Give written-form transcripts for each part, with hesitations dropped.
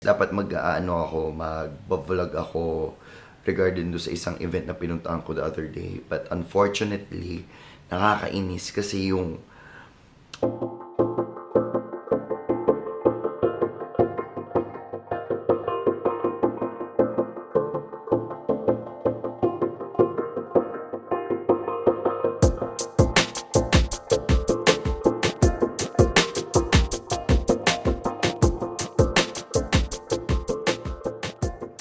dapat mag-vlog ako regarding do sa isang event na pinuntahan ko the other day. But unfortunately, nakakainis kasi yung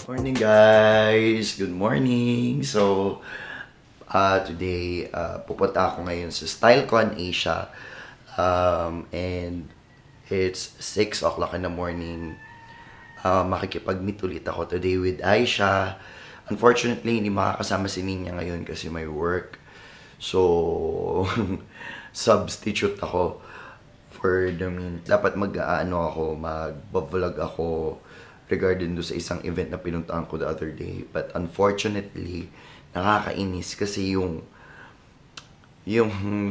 morning guys! Good morning! So, today, pupunta ako ngayon sa StyleCon Asia. And it's 6 o'clock in the morning. Makikipag-meet ulit ako today with Aisha. Unfortunately, hindi makakasama si Ninya ngayon kasi may work. So, substitute ako for the mean. Dapat mag-vlog ako regarding do sa isang event na pinuntahan ko the other day. But unfortunately, nakakainis kasi yung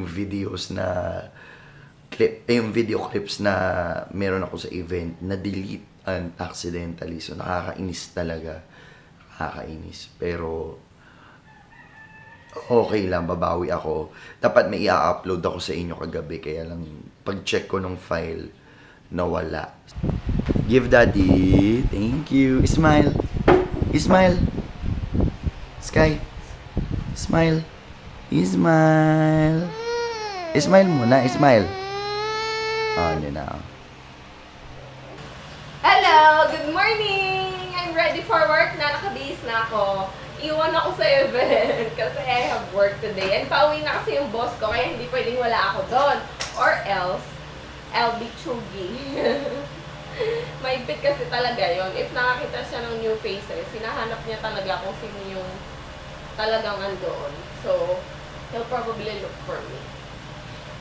videos na yung video clips na meron ako sa event na delete accidentally. So nakakainis talaga. Nakakainis. Pero okay lang, babawi ako. Dapat may i-upload ako sa inyo kagabi, kaya lang pag-check ko ng file nawala. Give daddy. Thank you. Smile. Smile. Sky. Smile. Smile. Smile muna. Smile. Oh, hindi na. Hello! Good morning! I'm ready for work na. Nakabihis na ako. Iwan ako sa event kasi I have work today. And pauwi na kasi yung boss ko kaya hindi pwedeng wala ako doon. Or else, I'll be chuggy. Maigpit kasi talaga yon. If nakakita siya ng new faces, hinahanap niya talaga kung sino yung talagang andoon. So, he'll probably look for me.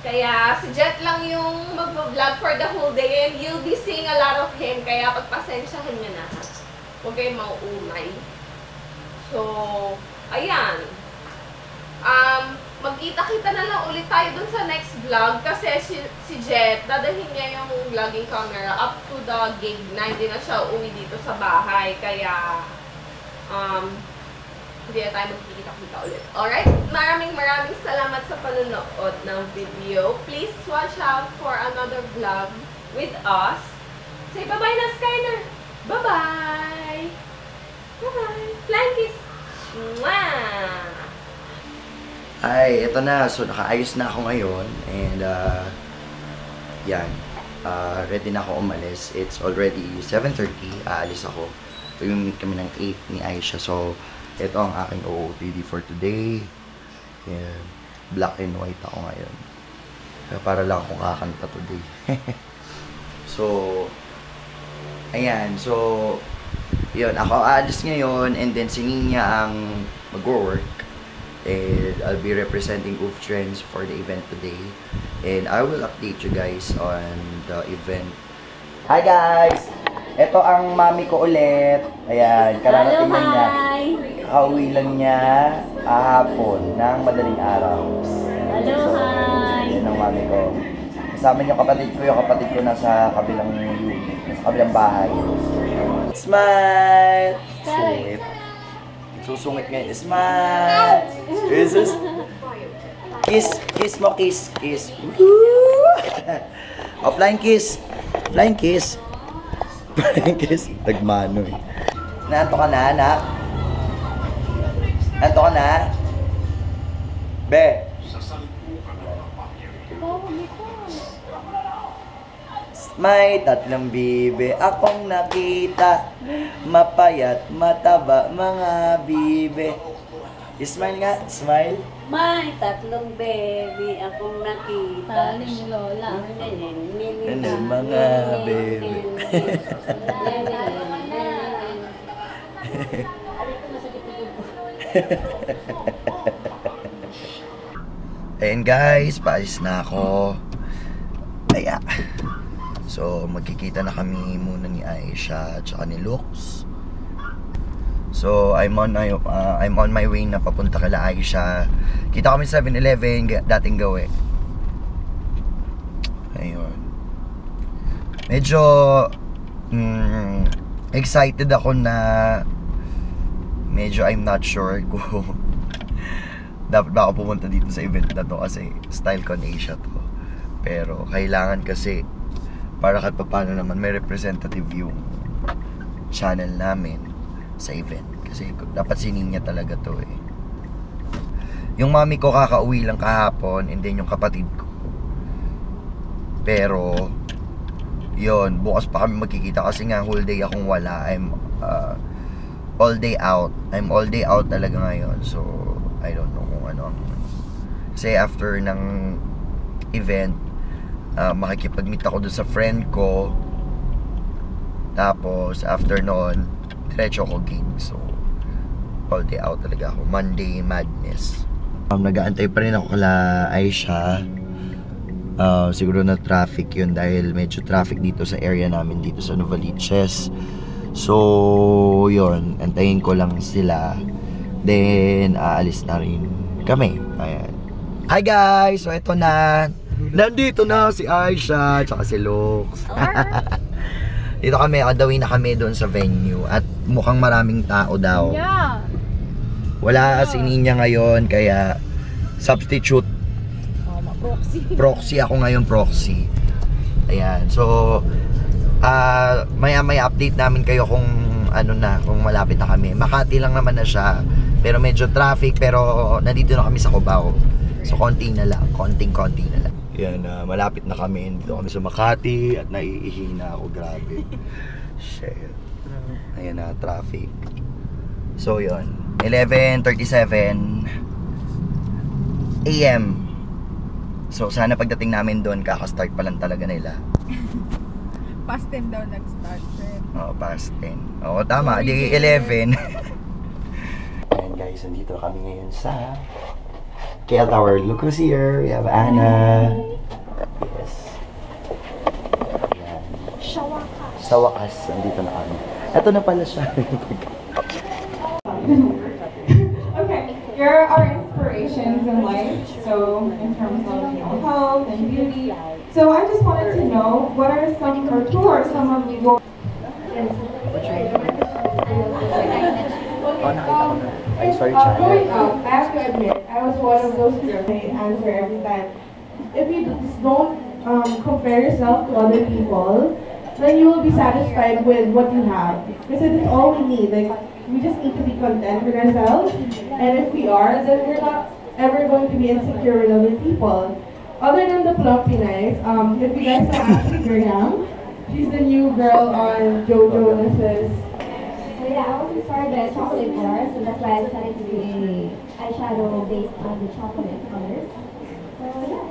Kaya, si Jet lang yung mag-vlog for the whole day and you'll be seeing a lot of him. Kaya, pagpasensyahan niya na. Huwag kayong mauumay. So, ayan. Magkita-kita na lang ulit tayo dun sa next vlog kasi si Jet, dadahin niya yung vlogging camera up to the gig na hindi na siya uwi dito sa bahay. Kaya, hindi na tayo magkikita-kita ulit. Alright? Maraming salamat sa panonood ng video. Please watch out for another vlog with us. Say bye-bye na, Skyler! Bye-bye! Bye-bye! Flying kiss! Mwah! Ay, ito na. So, nakaayos na ako ngayon. And, yan. Ready na ako umalis. It's already 7:30. Aalis ako. So, yung meet kami ng 8 ni Aisha. So, ito ang aking OOTD for today. Yan. Black and white ako ngayon. Kaya para lang akong kakanta today. So, ayan. So, yun. Ako aalis ngayon. And then, si Ninya ang mag-work. And I'll be representing UF Trends for the event today. And I will update you guys on the event. Hi guys! Ito ang mami ko ulit. Ayan, kararating lang niya. Kauwi lang niya hapon ng madaling araw. Hello, So, hi! yan ang mami ko. Kasama niyo kapatid ko. Yung kapatid ko nasa kabilang unit, nasa kabilang bahay. Smile! Sweet. Susungit ngayon. Smile! Jesus! Kiss! Kiss mo, kiss! Kiss! Oh, flying kiss! Flying kiss! Flying kiss! Nagmano eh. Nanto ka na, anak? Nanto ka na? Be! May tatlong bibe akong nakita, mapayat, mataba, mga bibe. Smile nga, smile. May tatlong baby akong nakita. Paling lola. Ano, mga bebe. Ayan guys, paalis na ako. Kaya, so magkikita na kami muna ni Aisha at saka ni Lux. So I'm on my way na papunta kala Aisha. Kita kami sa 7-Eleven, dating gawi. Ayun. Medyo excited ako na medyo I'm not sure kung dapat ba ako pumunta dito sa event na to kasi StyleCon Asia to. Pero kailangan kasi para kahit paano naman may representative yung channel namin sa event. Kasi dapat sinin niya talaga to eh. Yung mami ko kakauwi lang kahapon and then yung kapatid ko. Pero yon, bukas pa kami magkikita kasi nga whole day akong wala. I'm all day out. I'm all day out talaga ngayon. So I don't know kung ano ang kasi after ng event makikipag-meet ako dun sa friend ko. Tapos after noon diretso ko gig. So all day out talaga ako. Monday madness. Nag-aantay pa rin ako kala Aisha. Siguro na traffic yun dahil medyo traffic dito sa area namin dito sa Novaliches. So yun, antayin ko lang sila. Then aalis na rin kami. Ayan. Hi guys! So ito na. Nandito na si Aisha tsaka si Lux. Dito kami, kadawin na kami doon sa venue. At mukhang maraming tao daw. Yeah. Wala si Ninya ngayon, kaya substitute. Proxy ako ngayon, proxy. Ayan, so maya-maya update namin kayo kung ano na, kung malapit na kami. Makati lang naman na siya, pero medyo traffic, pero nandito na kami sa Cubao. So konting na lang, konting-konti na lang. Yan, malapit na kami. Dito kami sa Makati at naiihi na ako, grabe. Shit. Ayan na, traffic. So yun, 11:37 AM. So sana pagdating namin doon, kakastart pa lang talaga nila. Past 10 daw nag-start. Oo, past 10. Oo, tama, di 11. Ayan guys, nandito kami ngayon sa KL Tower. Look who's here. We have Anna. Yes. Ayan. Sa wakas, nandito na kami. Ito na pala siya. Okay, you're our inspirations in life, so in terms of health and beauty. So I just wanted to know what are some or who are some of your growing up, I have to admit, I was one of those girls that answer every time. If you just don't compare yourself to other people, then you will be satisfied with what you have. Because it's all we need. Like, we just need to be content with ourselves. And if we are, then we're not ever going to be insecure with other people. Other than the plumpiness, if you guys know Ashley Graham, she's the new girl on Joe Jonas's. So yeah, I was inspired by a chocolate bar, so that's why I decided to do a eyeshadow based on the chocolate colors. So yeah.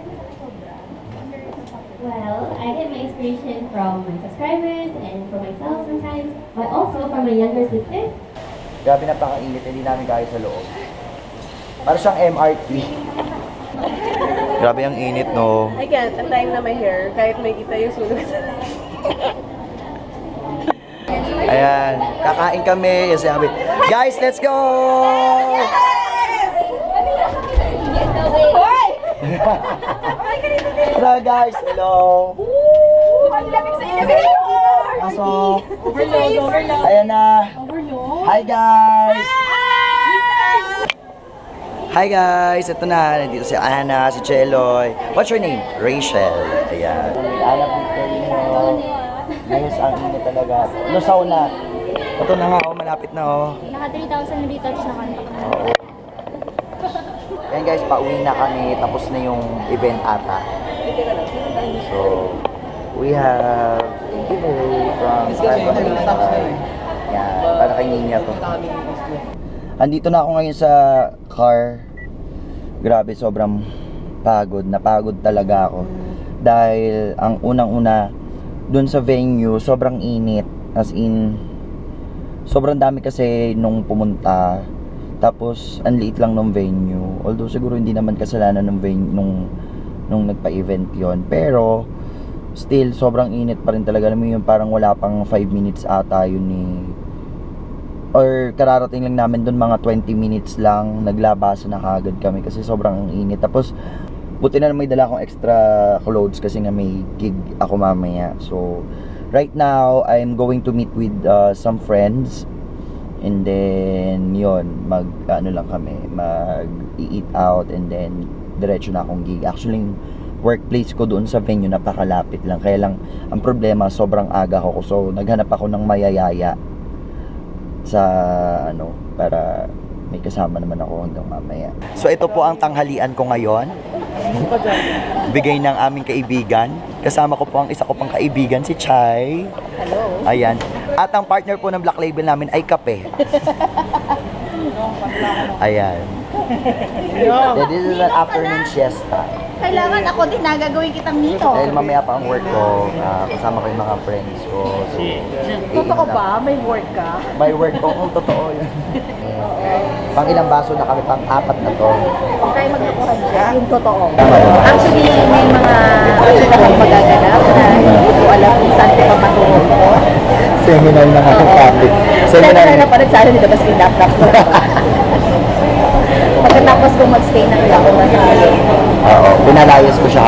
Well, I get my inspiration from my subscribers and from myself sometimes, but also from my younger sisters. Grabe, napakainit, hindi namin kaya sa loob. Para siyang MRT. Grabe ang init, no? I can't, ang time na my hair, kahit may kita yung sunog sa Ayan, kakain kami. Yes, sabi. Guys, let's go! Hello guys, hello! Pasok! Ayan na! Hi guys! Hi guys! Ito na, nandito si Anna, si Cheloy. What's your name? Rachel. Ayan. Anna Victorino. Yes, ang init talaga. Ano sauna? Ito na nga, oh, malapit na oh. Naka 3,000 retouch na kami. Oo. Ayan guys, pauwi na kami. Tapos na yung event ata. So, we have a giveaway from StyleCon. Yan, para kay Ninya to. Andito na ako ngayon sa car. Grabe, sobrang pagod. Napagod talaga ako. Dahil ang unang-una, dun sa venue, sobrang init. As in, sobrang dami kasi nung pumunta. Tapos, ang liit lang ng venue. Although, siguro hindi naman kasalanan ng venue nung nagpa-event yon. Pero, still, sobrang init pa rin talaga. Alam mo yun, parang wala pang 5 minutes ata yun ni... Or, kararating lang namin dun, mga 20 minutes lang. Naglabasa na kagad kami kasi sobrang init. Tapos, buti na may dala akong extra clothes kasi nga may gig ako mamaya. So, right now, I'm going to meet with some friends. And then, yon ano lang kami, mag-eat out, and then, diretso na akong gig. Actually, yung workplace ko doon sa venue, napakalapit lang. Kaya lang, ang problema, sobrang aga ako. So, naghanap ako ng mayayaya sa, para may kasama naman ako hanggang mamaya. So, ito po ang tanghalian ko ngayon. Bigay ng aming kaibigan. Kasama ko po ang isa ko pang kaibigan, si Chai. Hello. Ayan. At ang partner po ng Black Label namin ay kape. Ayan. This is an afternoon siesta. Kailangan ako din gagawin kitang nito. Dahil mamaya pa ang work ko, kasama ko yung mga friends ko. So, Totoo ba? May work ka? may work ko, kung totoo yun. Pang ilang baso na kami, pang 4 na to. Huwag kayo maglokohan siya. Yung totoo. Actually, may mga akong magaganap na hindi ko alam kung saan ko pa matulog ko. Seminar na nga ang topic. Seminar na pa nagsala nila basta yung laptop ko. Pagkatapos kong mag-stay na kaya ako nasa akin. Oo, pinalayas ko siya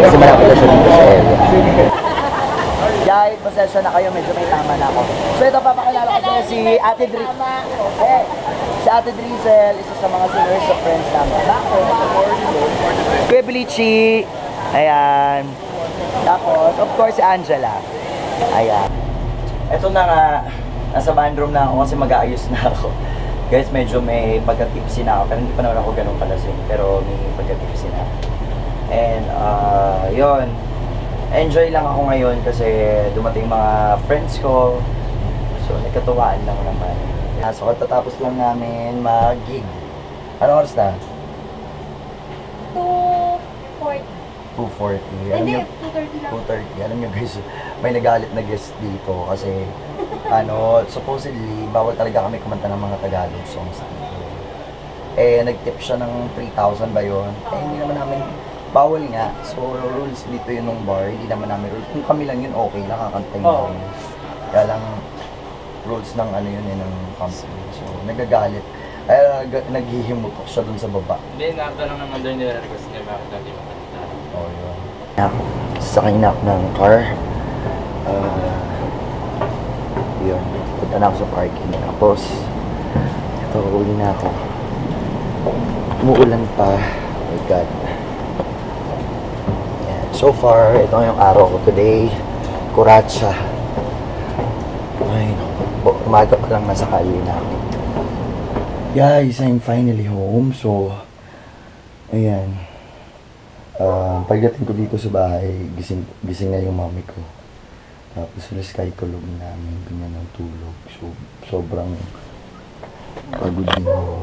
kasi malapit na siya dito sa area. Guys, pasensya na kayo, medyo may tama na ako. So ito, papakilala ko sila si Ate Drizel. Si Ate Drizel, isa sa mga seniors of friends namin. Kuya Belichi. Ayan. Tapos, of course, si Angela. Ayan. Ito na nga, nasa bandroom na ako kasi mag-aayos na ako. Guys, medyo may pagka-tipsy na ako. Pero hindi pa naman ako ganun kalasing. Pero may pagka-tipsy na. And, yun. Enjoy lang ako ngayon kasi dumating mga friends ko. So, nagkatuwaan lang naman. So, tatapos lang namin mag-gig. Anong oras na? 2:40. 2:40. Alam Hindi, nyo, 2:30 lang. 2:30. Alam nyo guys, may nagalit na guest dito kasi supposedly, bawal talaga kami kumanta ng mga Tagalog songs dito. Eh, nag-tip siya ng 3,000 ba yun? Eh, hindi naman namin, bawal nga. So, rules dito yun ng bar, hindi naman namin rules. Kung kami lang yun, okay, nakakantayin namin. Kaya lang, rules ng yun ng company. So, nagagalit. Kaya naghihimutok siya dun sa baba. Hindi, nakita lang naman doon nila-request niya bakit dati makakita. Oh, yun. Sakay na ako ng car. Yun. Punta na ako sa parking. Tapos, ito, uli na ako. Umuulan pa. Oh my God. Yan. So far, ito yung araw ko today. Kuratsa. Ay, umaga pa lang nasa kali na ako. Guys, I'm finally home. So, ayan. Pagdating ko dito sa bahay, gising na yung mami ko. Tapos alas kahit tulog namin, ganyan ng tulog. So, sobrang pagod din ako.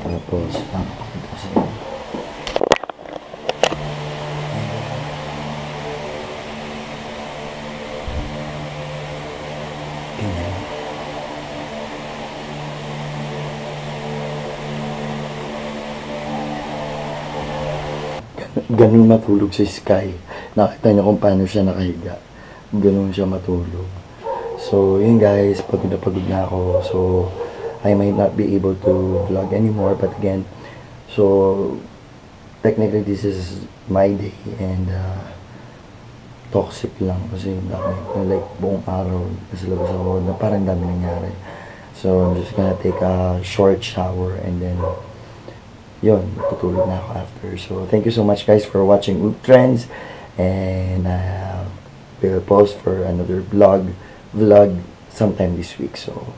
Tapos, papakita ko sa inyo. Ganyan. Ganun matulog si Sky. Nakita niyo kung paano siya nakahiga. Ganun siya matulog. So, yun guys, pagod na ako. So, I might not be able to vlog anymore. But again, so, technically this is my day. And, toxic lang. Kasi dami, like, buong araw, nasa labas ako, na parang dami nangyari. So, I'm just gonna take a short shower and then, yun, tutulog na ako after. So, thank you so much guys for watching Oop Trends. And we'll post for another vlog sometime this week. So,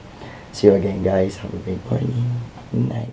see you again guys. Have a great morning. Good night.